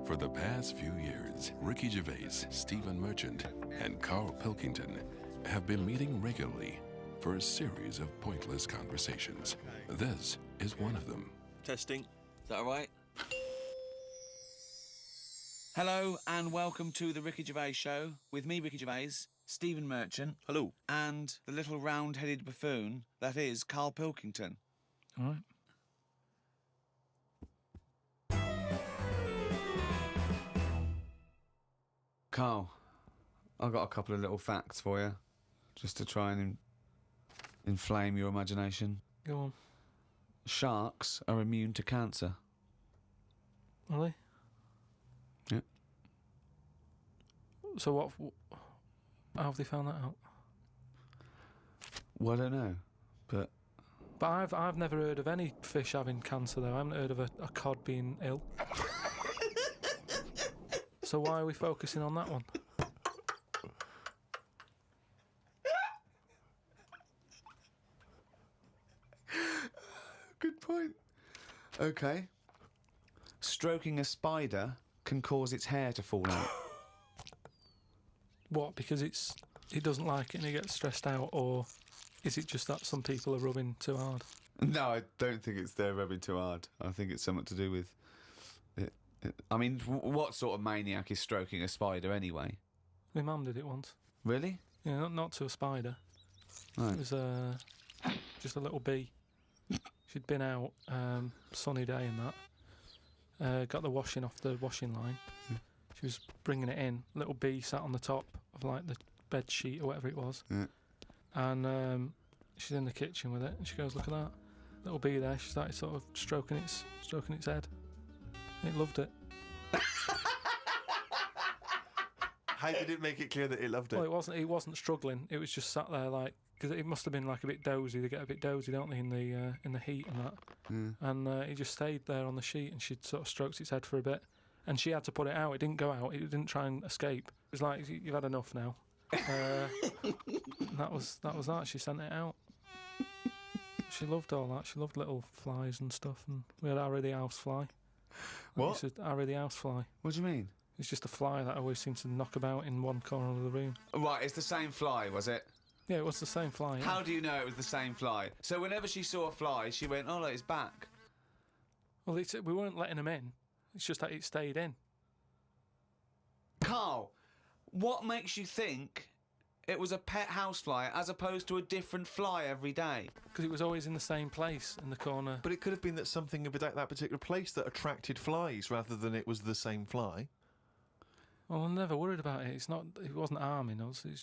For the past few years, Ricky Gervais, Stephen Merchant, and Karl Pilkington have been meeting regularly for a series of pointless conversations. This is one of them. Testing. Is that all right? Hello and welcome to the Ricky Gervais Show with me, Ricky Gervais, Stephen Merchant. Hello. And the little round-headed buffoon that is Karl Pilkington. All right. Karl, I've got a couple of little facts for you, just to try and inflame your imagination. Go on. Sharks are immune to cancer. Are they? Yep. So how have they found that out? Well, I don't know, but I've never heard of any fish having cancer though. I haven't heard of a cod being ill. So why are we focusing on that one? good point. Okay. Stroking a spider can cause its hair to fall out. What? Because it doesn't like it and it gets stressed out, or is it just that some people are rubbing too hard? No, I don't think it's they're rubbing too hard. I think it's something to do with it. I mean, what sort of maniac is stroking a spider anyway? My mum did it once. Really? Yeah, not to a spider. Right. It was just a little bee. She'd been out, sunny day and that. Got the washing off the washing line. She was bringing it in. Little bee sat on the top of like the bed sheet or whatever it was. Yeah. And she's in the kitchen with it, and she goes, "Look at that little bee there." She started sort of stroking its head. It loved it. How did it make it clear that it loved it? Well, it wasn't struggling. It was just sat there like, because it must have been like a bit dozy. They get a bit dozy, don't they, in the heat and that. Mm. And it just stayed there on the sheet, and she sort of stroked its head for a bit, and she had to put it out. It didn't go out. It didn't try and escape. It was like, "You've had enough now." That was that. She sent it out. She loved all that. She loved little flies and stuff, and we had Harry the housefly. What? Harry the housefly. What do you mean? It's just a fly that always seems to knock about in one corner of the room. Right, it's the same fly, was it? Yeah, it was the same fly. Yeah. How do you know it was the same fly? So whenever she saw a fly, she went, "Oh, look, it's back." Well, we weren't letting him in. It's just that it stayed in. Karl, what makes you think it was a pet housefly as opposed to a different fly every day? Because it was always in the same place in the corner. But it could have been that something about that particular place that attracted flies rather than it was the same fly. Well, I'm never worried about it. It wasn't harming us. It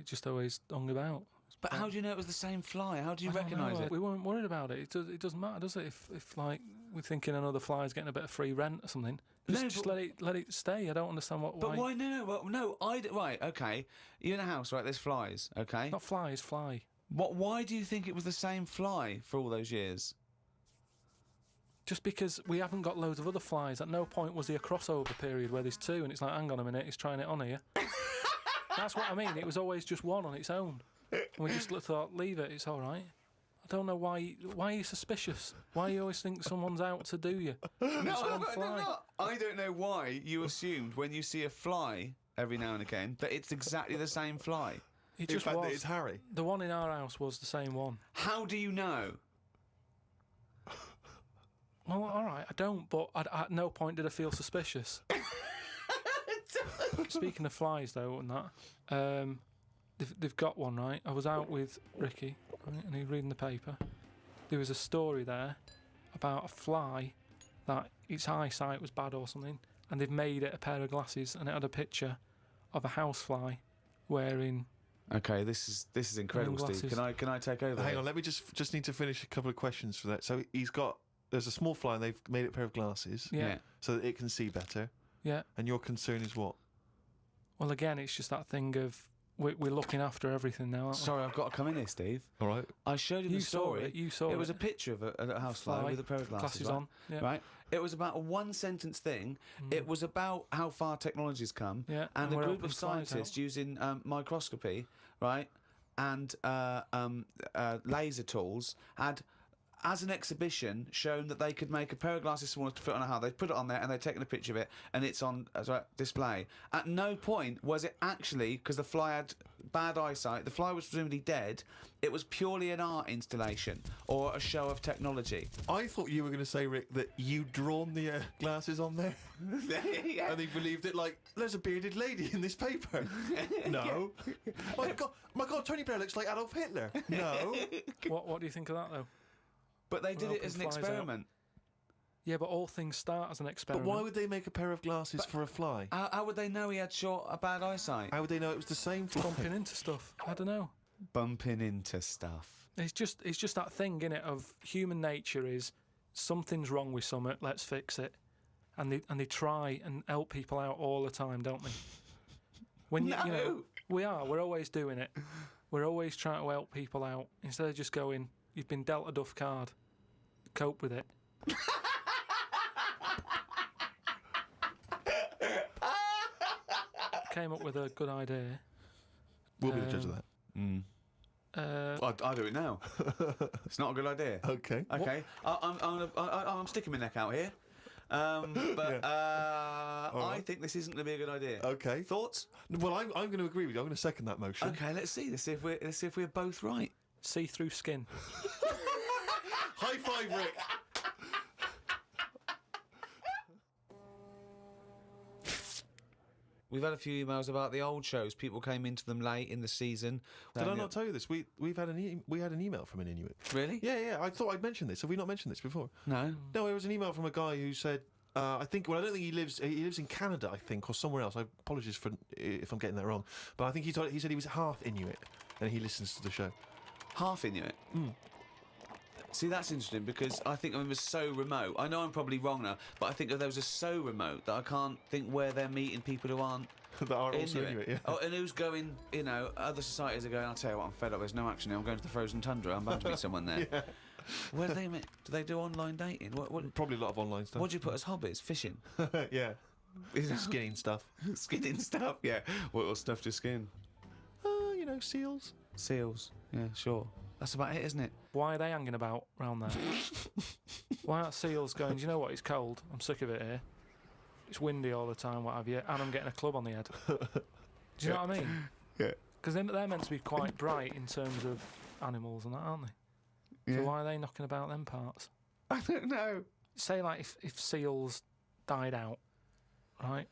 just always hung about. But how do you know it was the same fly? How do you I don't recognise know. it? We weren't worried about it. It doesn't matter, does it? If like we're thinking another fly's getting a bit of free rent or something, just let it stay. I don't understand why. But why? No. Right, okay. You're in a house, right? There's flies, okay? Not flies, fly. Why do you think it was the same fly for all those years? Just because we haven't got loads of other flies. At no point was there a crossover period where there's two, and it's like, hang on a minute, he's trying it on here. That's what I mean. It was always just one on its own. And we just thought, leave it, it's all right. I don't know why are you suspicious? Why you always think someone's out to do you? No, no. I don't know why you assumed when you see a fly every now and again that it's exactly the same fly. It just was. That it's Harry. The one in our house was the same one. How do you know? Well, all right, I don't, but at no point did I feel suspicious. Speaking of flies, though, and that, they've got one, right? I was out with Ricky, right, and he was reading the paper. There was a story there about a fly that its eyesight was bad or something, and they've made it a pair of glasses, and it had a picture of a housefly wearing. Okay, this is incredible, Steve. Can I take over? Hang on, let me just need to finish a couple of questions for that. So there's a small fly and they've made it a pair of glasses, Yeah. so that it can see better. Yeah. And your concern is what? Well, again, it's just that thing of we're looking after everything now, aren't we? Sorry, I've got to come in here, Steve. All right. I showed you the story. You saw it. It was a picture of a housefly with a pair of glasses on. Yeah. Right. It was about a one-sentence thing. It was about how far technology's come. Yeah, And a we're group helping of flies scientists out. using microscopy, right, and laser tools had as an exhibition, shown that they could make a pair of glasses smaller to fit on a hat. They'd put it on there and they'd taken a picture of it, and it's on as a display. At no point was it actually, because the fly had bad eyesight, the fly was presumably dead, it was purely an art installation or a show of technology. I thought you were going to say, Rick, that you'd drawn the glasses on there. Yeah. And they believed it, like, there's a bearded lady in this paper. No. My God, Tony Blair looks like Adolf Hitler. No. What do you think of that, though? But they did Well, it as an flies out. experiment. Yeah, but all things start as an But experiment. why would they make a pair of glasses for a fly? How would they know he had bad eyesight? How would they know it was the same fly? bumping into stuff? I don't know. Bumping into stuff. It's just that thing, innit, of human nature is something's wrong with something, let's fix it. And they try and help people out all the time, don't they? When you know, we're always doing it. We're always trying to help people out instead of just going, you've been dealt a duff card, cope with it. Came up with a good idea. We'll be the judge of that. I'll do it now. It's not a good idea. Okay. Okay, I'm sticking my neck out here. I think this isn't going to be a good idea. Okay. Thoughts? Well, I'm going to agree with you. I'm going to second that motion. Okay, let's see. Let's see if we're both right. See-through skin. High five, Rick. We've had a few emails about the old shows. People came into them late in the season. Did I not tell you this? We had an email from an Inuit. Really? Yeah. I thought I'd mentioned this. Have we not mentioned this before? No. No, it was an email from a guy who said, I don't think he lives in Canada, I think, or somewhere else. I apologize if I'm getting that wrong. But I think he said he was half Inuit and he listens to the show. Half Inuit? See, that's interesting because I think of them as so remote. I know I'm probably wrong now, but I think of those as so remote that I can't think where they're meeting people who aren't That are also Inuit, yeah. Oh, and who's going, other societies are going, I'll tell you what, I'm fed up, there's no action here, I'm going to the frozen tundra, I'm bound to meet someone there. Yeah. Where do they meet? Do they do online dating? What Probably a lot of online stuff. do you put as hobbies? Fishing? Yeah. Skinning stuff. Skinning stuff, yeah. What stuff to skin? Seals. Seals, yeah, sure. That's about it, isn't it? Why are they hanging about round there? Why aren't seals going, do you know what, it's cold, I'm sick of it here. It's windy all the time, what have you, and I'm getting a club on the head. Do you know what I mean? Yeah. Because they're meant to be quite bright in terms of animals and that, aren't they? Yeah. So why are they knocking about them parts? I don't know. Say, like, if seals died out, right,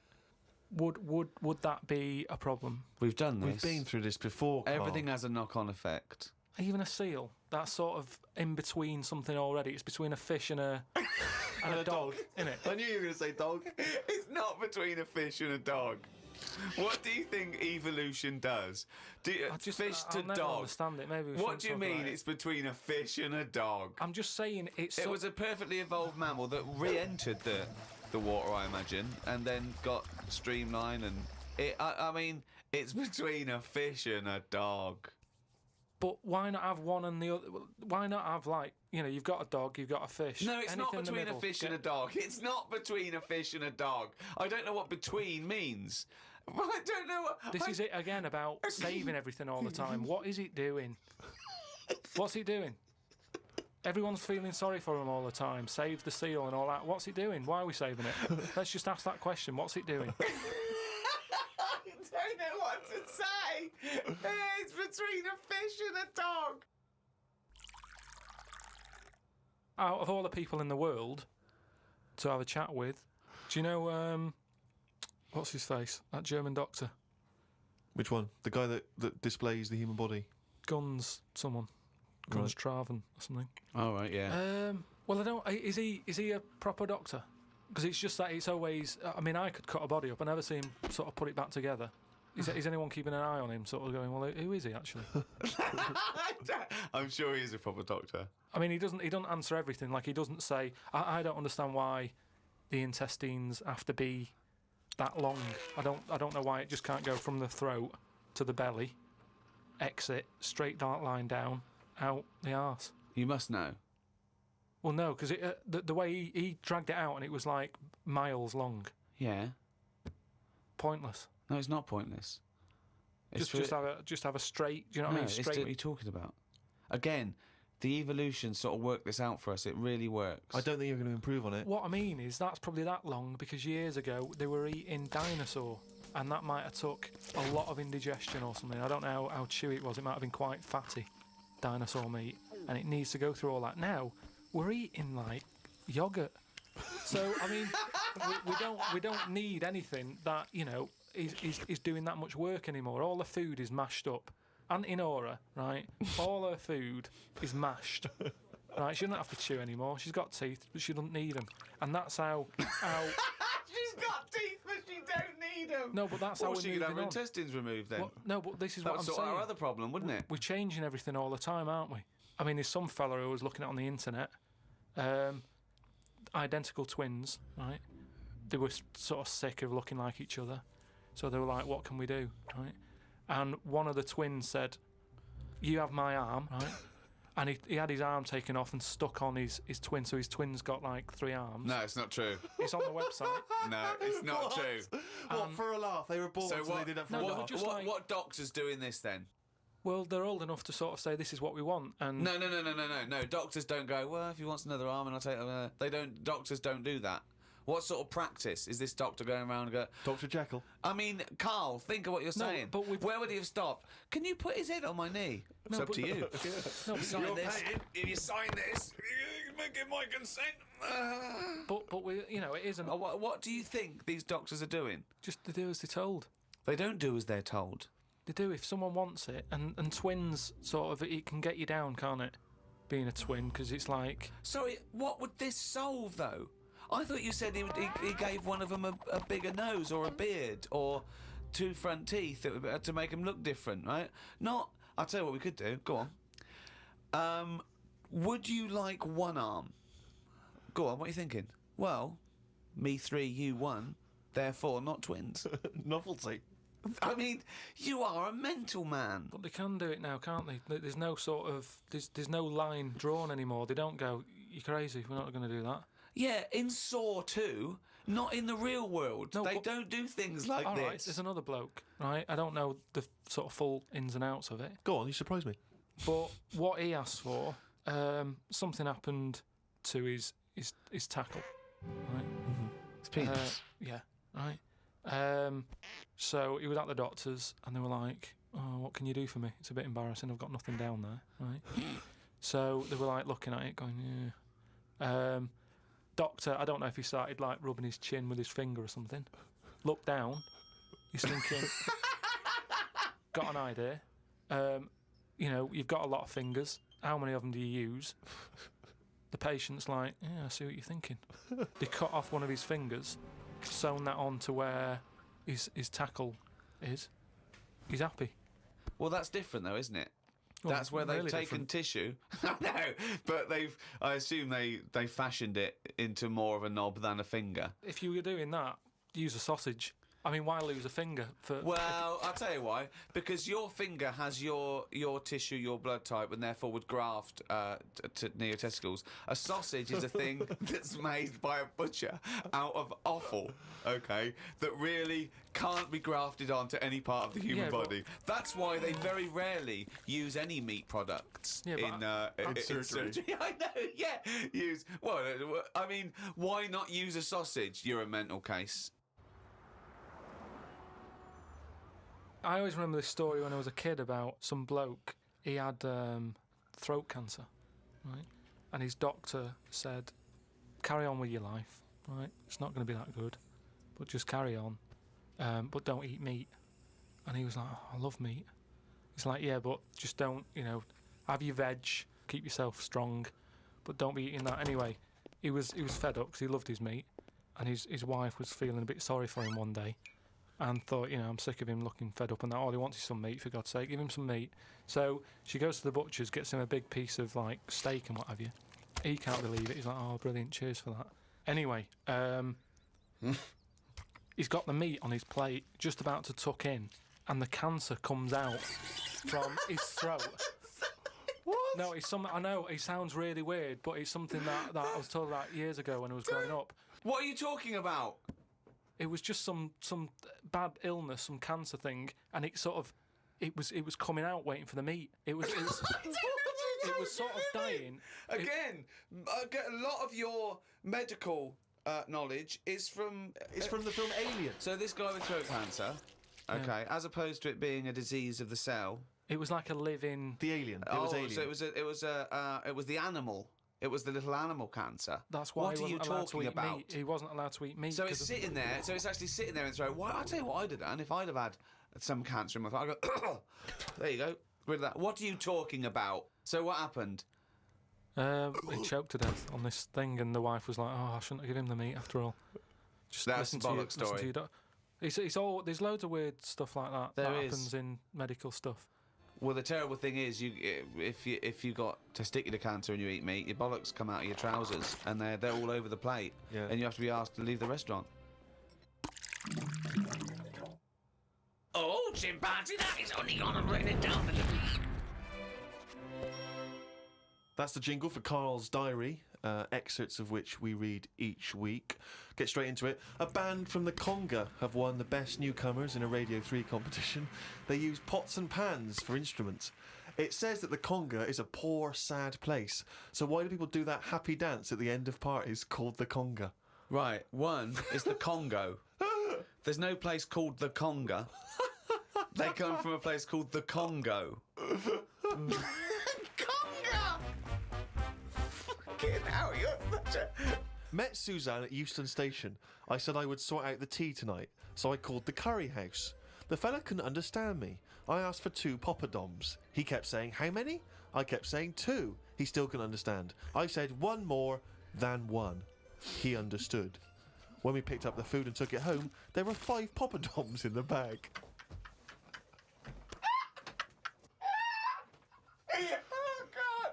would that be a problem? We've done this. We've been through this before, Karl. Everything has a knock-on effect. Even a seal, that's sort of in between something already. It's between a fish and a dog, isn't it? I knew you were going to say dog. It's not between a fish and a dog. What do you think evolution does? Fish to I'll never dog. understand it. Maybe we What shouldn't do you talk mean about it. it's between a fish and a dog? I'm just saying It was a perfectly evolved mammal that re-entered the water, I imagine, and then got streamlined. And I mean, it's between a fish and a dog. But why not have one and the other? Why not have, like, you've got a dog, you've got a fish. No, it's not Anything in the between a middle. fish and a dog. It's not between a fish and a dog. I don't know what between means. I don't know what... This is it again about saving everything all the time. What is it doing? What's it doing? Everyone's feeling sorry for him all the time. Save the seal and all that. What's it doing? Why are we saving it? Let's just ask that question. What's it doing? I don't know what to say. It's between a fish and a dog. Out of all the people in the world to have a chat with, do you know, what's his face? That German doctor. Which one? The guy that displays the human body? Guns Traven or something. All right, yeah. Well, I don't. Is he a proper doctor? Because it's just that it's always. I mean, I could cut a body up. I never see him sort of put it back together. Is anyone keeping an eye on him? Sort of going, well, who is he actually? I'm sure he is a proper doctor. I mean, he doesn't answer everything. Like, he doesn't say. I don't understand why the intestines have to be that long. I don't know why it just can't go from the throat to the belly, exit straight line down, out the arse. You must know. Well, no, because the way he dragged it out and it was like miles long. Yeah. Pointless. No, it's not pointless. Just have a straight. Do you know what I mean? Straight. What are you talking about? Again, The evolution sort of worked this out for us. It really works. I don't think you're going to improve on it. What I mean is that's probably that long because years ago they were eating dinosaur, and that might have took a lot of indigestion or something. I don't know how chewy it was. It might have been quite fatty, dinosaur meat, and it needs to go through all that. Now we're eating like yogurt. So I mean, we don't need anything that is doing that much work anymore. All the food is mashed up. Auntie Nora, right? All her food is mashed. Right, she doesn't have to chew anymore. She's got teeth, but she doesn't need them. And that's how She's got teeth, but she don't need them. No, but that's how we're she could moving have her on. intestines removed then. Well, no, but this is That what would I'm sort saying. out our other problem, wouldn't it? We're changing everything all the time, aren't we? I mean, there's some fella who was looking at on the internet, identical twins, right? They were sort of sick of looking like each other, so they were like, "What can we do?" Right? And one of the twins said, "You have my arm," right? And he had his arm taken off and stuck on his twin, so his twin's got like 3 arms. No, it's not true. It's on the website. No, it's not true. What, for a laugh? They were born, So so what, they did that for No, a but laugh. just like- what doctor's doing this then? Well, they're old enough to sort of say this is what we want, and No. Doctors don't go, well, if he wants another arm and I'll take it. They don't. Doctors don't do that. What sort of practice is this doctor going around and go, Dr. Jekyll. I mean, Karl, think of what you're saying. but we've- where would he have stopped? Can you put his head on my knee? It's No, up but- to you. No, but, Sign this. If you sign this, you give my consent. but we, it isn't What do you think these doctors are doing? just to do as they're told. They don't do as they're told. They do if someone wants it, and twins sort of it can get you down, can't it? Being a twin, because it's like Sorry, what would this solve though? I thought you said he gave one of them a bigger nose or a beard or 2 front teeth to make him look different, right? Not. I'll tell you what we could do. Go on. Would you like 1 arm? Go on. What are you thinking? Well, me 3, you 1. Therefore, not twins. Novelty. I mean, you are a mental man. But they can do it now, can't they? There's no sort of there's no line drawn anymore. They don't go, "You're crazy. We're not going to do that." Yeah, in Saw 2, not in the real world. No, they but- don't do things like All this. right, there's another bloke, right? I don't know the sort of full ins and outs of it, Go on, you surprise me. but what he asked for, something happened to his tackle, right? It's penis. Yeah, right. So he was at the doctor's, and they were like, "Oh, what can you do for me? It's a bit embarrassing. I've got nothing down there." Right. So they were like looking at it, going, "Yeah." Doctor, I don't know if he started like rubbing his chin with his finger or something. Looked down. He's thinking, got an idea. You've got a lot of fingers. How many of them do you use? The patient's like, "Yeah, I see what you're thinking." They cut off one of his fingers, sewn that on to where his tackle is. He's happy. Well, that's different though, isn't it? Well, That's where they've really taken different. tissue. I know, but I assume they fashioned it into more of a knob than a finger. If you were doing that, use a sausage. I mean, why lose a finger for? Well, I'll tell you why. Because your finger has your tissue, your blood type, and therefore would graft near your testicles. A sausage is a thing that's made by a butcher out of offal, okay, that really can't be grafted onto any part of the human Yeah, but- body. That's why they very rarely use any meat products Yeah, but in surgery. I know, yeah. I mean, why not use a sausage? You're a mental case. I always remember this story when I was a kid about some bloke. He had throat cancer, right? And his doctor said, "Carry on with your life, right? It's not going to be that good, but just carry on. But don't eat meat." And he was like, "Oh, I love meat." He's like, "Yeah, but just don't, have your veg, keep yourself strong, but don't be eating that." Anyway, he was fed up because he loved his meat, and his wife was feeling a bit sorry for him one day. And thought, I'm sick of him looking fed up and that. All he wants is some meat, for God's sake. Give him some meat. So she goes to the butcher's, gets him a big piece of, like, steak and what have you. He can't believe it. He's like, "Oh, brilliant, cheers for that." Anyway, he's got the meat on his plate, just about to tuck in, and the cancer comes out from his throat. What? No, it's something, I know, it sounds really weird, but it's something that I was told about years ago when I was growing up. What are you talking about? It was just some bad illness, some cancer thing, and it was coming out waiting for the meat. It was What are you it was sort of dying. Again, I get a lot of your medical knowledge is from... It's from the film Alien. So this guy with throat cancer, okay, as opposed to it being a disease of the cell... It was like a living... The alien. It was alien. So it was the animal. It was the little animal cancer. That's why what he are you wasn't allowed to talking eat about? meat. He wasn't allowed to eat meat. So it's sitting there. So it's actually sitting there and throat. Well, I'll tell you what I'd have done if I'd have had some cancer in my throat. I'd go, there you go, rid of that. What are you talking about? So what happened? He choked to death on this thing, and the wife was like, "Oh, I shouldn't have given him the meat after all." Just That's listen a to bollock story. It's all. There's loads of weird stuff like that There that is. happens in medical stuff. Well, the terrible thing is, if you got testicular cancer and you eat meat, your bollocks come out of your trousers and they're all over the plate, Yeah. and you have to be asked to leave the restaurant. Oh, chimpanzee, that is only gonna bring it down to the... That's the jingle for Karl's diary, excerpts of which we read each week. Get straight into it. A band from the Conga have won the Best Newcomers in a Radio 3 competition. They use pots and pans for instruments. It says that the Conga is a poor, sad place. So why do people do that happy dance at the end of parties called the Conga? Right, one is the Congo. There's no place called the Conga. They come from a place called the Congo. Conga! Fucking hell, you're such a... Met Suzanne at Euston Station. I said I would sort out the tea tonight, so I called the curry house. The fella couldn't understand me. I asked for 2 poppadoms. He kept saying, how many? I kept saying 2. He still couldn't understand. I said 1 more than 1. He understood. When we picked up the food and took it home, there were 5 poppadoms in the bag. Oh, God!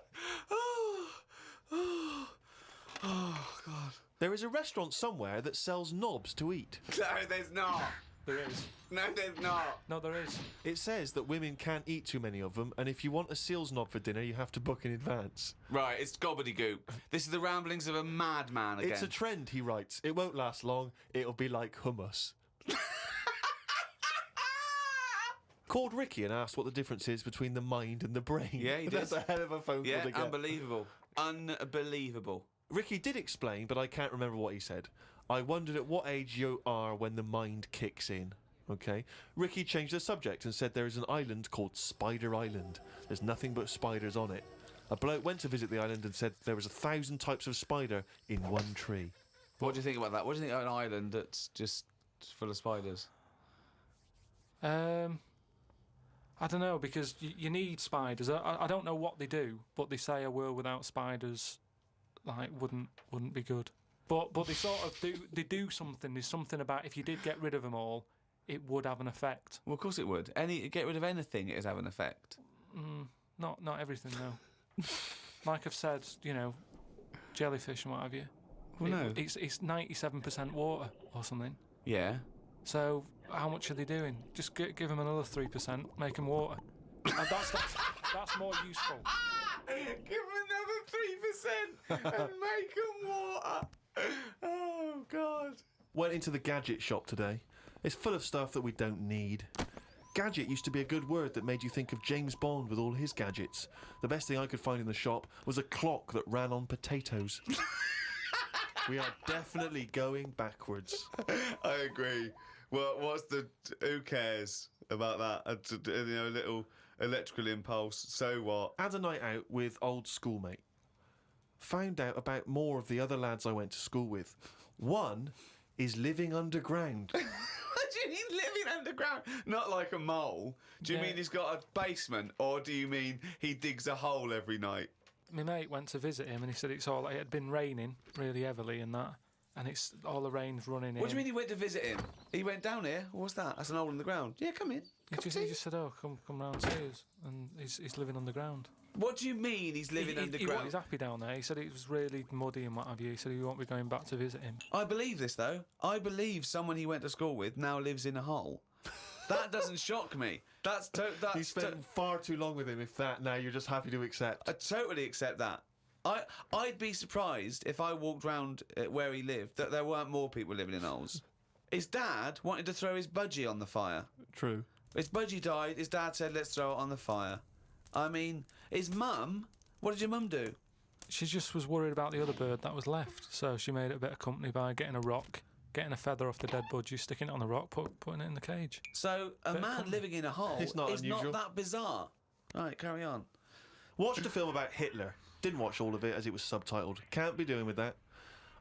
Oh, God. There is a restaurant somewhere that sells knobs to eat. No, there's not. There is. No, there's not. No, there is. It says that women can't eat too many of them, and if you want a seal's knob for dinner, you have to book in advance. Right, it's gobbledygook. This is the ramblings of a madman again. It's a trend, he writes. It won't last long. It'll be like hummus. Called Ricky and asked what the difference is between the mind and the brain. Yeah, he That's did. a hell of a phone call Yeah, to get. unbelievable. Unbelievable. Ricky did explain, but I can't remember what he said. I wondered at what age you are when the mind kicks in. Okay. Ricky changed the subject and said there is an island called Spider Island. There's nothing but spiders on it. A bloke went to visit the island and said there was 1,000 types of spider in one tree. What do you think about that? What do you think of an island that's just full of spiders? I don't know, because you need spiders. I don't know what they do, but they say a world without spiders wouldn't be good. But they sort of do something. There's something about if you did get rid of them all, it would have an effect. Well, of course it would. Get rid of anything, it would have an effect. Not everything though. Like I've said, jellyfish and what have you. Well, no. It's 97% water or something. Yeah. So how much are they doing? Just give them another 3%, make them water. And that's more useful. Give them another 3% and make them water. Oh, God. Went into the gadget shop today. It's full of stuff that we don't need. Gadget used to be a good word that made you think of James Bond with all his gadgets. The best thing I could find in the shop was a clock that ran on potatoes. We are definitely going backwards. I agree. Well, who cares about that? A little electrical impulse, so what? Had a night out with old schoolmate. Found out about more of the other lads I went to school with. One is living underground. What do you mean living underground? Not like a mole. Do you Yeah. mean he's got a basement, or do you mean he digs a hole every night? My mate went to visit him and he said it had been raining really heavily and that, and it's all the rain's running in. What do you mean he went to visit him? He went down here. What's that? That's an hole in the ground. Yeah, come in. He just said, "Oh, come round see us," and he's living underground. What do you mean he's living underground? He's happy down there. He said it was really muddy and what have you. He said he won't be going back to visit him. I believe this, though. I believe someone he went to school with now lives in a hole. That doesn't shock me. You spent far too long with him, if that, now you're just happy to accept. I totally accept that. I'd be surprised if I walked round where he lived that there weren't more people living in holes. His dad wanted to throw his budgie on the fire. True. His budgie died. His dad said, "Let's throw it on the fire." I mean, his mum What did your mum do? She just was worried about the other bird that was left, so she made it a bit of company by getting a rock, getting a feather off the dead budgie, sticking it on the rock, putting it in the cage. So a man living in a hole It's not is unusual. not that bizarre. Right, carry on. Watched a film about Hitler. Didn't watch all of it as it was subtitled. Can't be doing with that.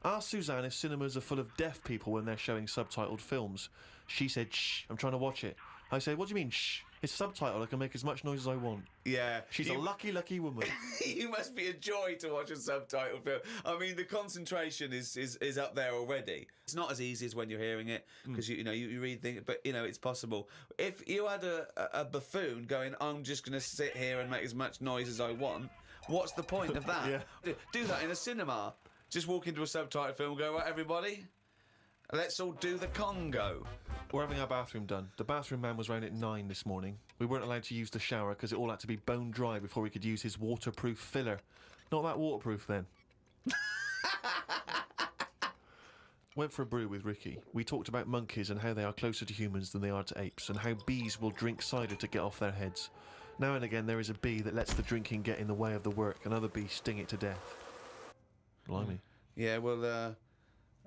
Asked Suzanne if cinemas are full of deaf people when they're showing subtitled films. She said, shh, I'm trying to watch it. I said, what do you mean, shh? It's subtitled, I can make as much noise as I want. Yeah. She's a lucky, lucky woman. You must be a joy to watch a subtitled film. I mean, the concentration is up there already. It's not as easy as when you're hearing it, because you read things, but it's possible. If you had a buffoon going, I'm just going to sit here and make as much noise as I want, what's the point of that? Yeah. Do that in a cinema. Just walk into a subtitled film and go, right, everybody, let's all do the Congo. We're having our bathroom done. The bathroom man was round at 9 this morning. We weren't allowed to use the shower because it all had to be bone dry before we could use his waterproof filler. Not that waterproof then. Went for a brew with Ricky. We talked about monkeys and how they are closer to humans than they are to apes, and how bees will drink cider to get off their heads. Now and again there is a bee that lets the drinking get in the way of the work, and other bees sting it to death. Blimey. Yeah, well,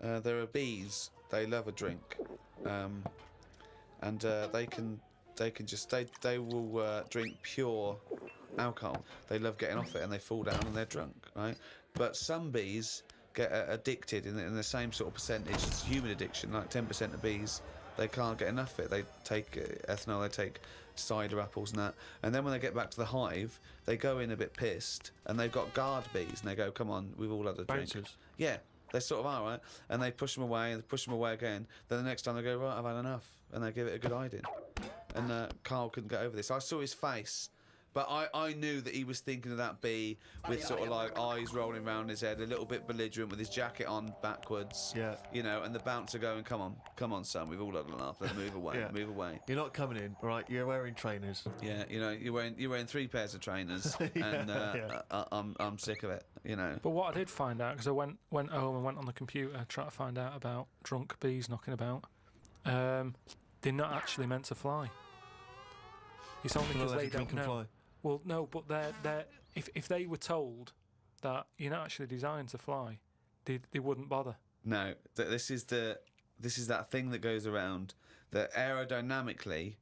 there are bees. They love a drink, and they will drink pure alcohol. They love getting off it, and they fall down and they're drunk, right? But some bees get addicted in the same sort of percentage as human addiction. Like 10% of bees, they can't get enough of it. They take ethanol, they take cider apples and that, and then when they get back to the hive, they go in a bit pissed, and they've got guard bees, and they go, "Come on, we've all had a drink." Bouncers. Yeah. They sort of are, right? And they push them away, and they push them away again. Then the next time they go, right, I've had enough. And they give it a good hiding. And Karl couldn't get over this. I saw his face, but I knew that he was thinking of that bee with sort of like eyes rolling around his head, a little bit belligerent with his jacket on backwards. Yeah. And the bouncer going, come on, son, we've all had enough. Let's move away, Yeah. move away. You're not coming in, all right? You're wearing trainers. Yeah, you're wearing 3 pairs of trainers, and I'm sick of it, But what I did find out, because I went home and went on the computer trying to find out about drunk bees knocking about, they're not actually meant to fly. It's only because they don't know. Fly. Well, no, but they're if they were told that you're not actually designed to fly, they wouldn't bother. No, this is that thing that goes around that aerodynamically,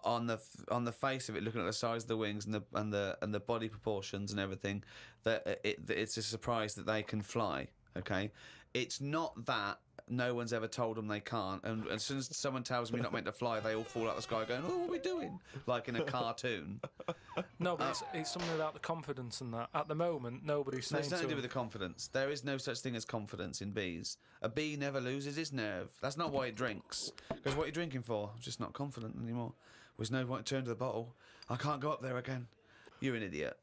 on the face of it, looking at the size of the wings and the body proportions and everything, that it's a surprise that they can fly. Okay, it's not that. No one's ever told them they can't, and as soon as someone tells me you're not meant to fly, they all fall out of the sky going, "Oh, what are we doing?" Like in a cartoon. No, but it's something about the confidence and that. At the moment, nobody's saying It's nothing to do them. with the confidence. There is no such thing as confidence in bees. A bee never loses its nerve. That's not why it drinks. Because what are you drinking for? I'm just not confident anymore. There's no point to turn to the bottle. I can't go up there again. You're an idiot.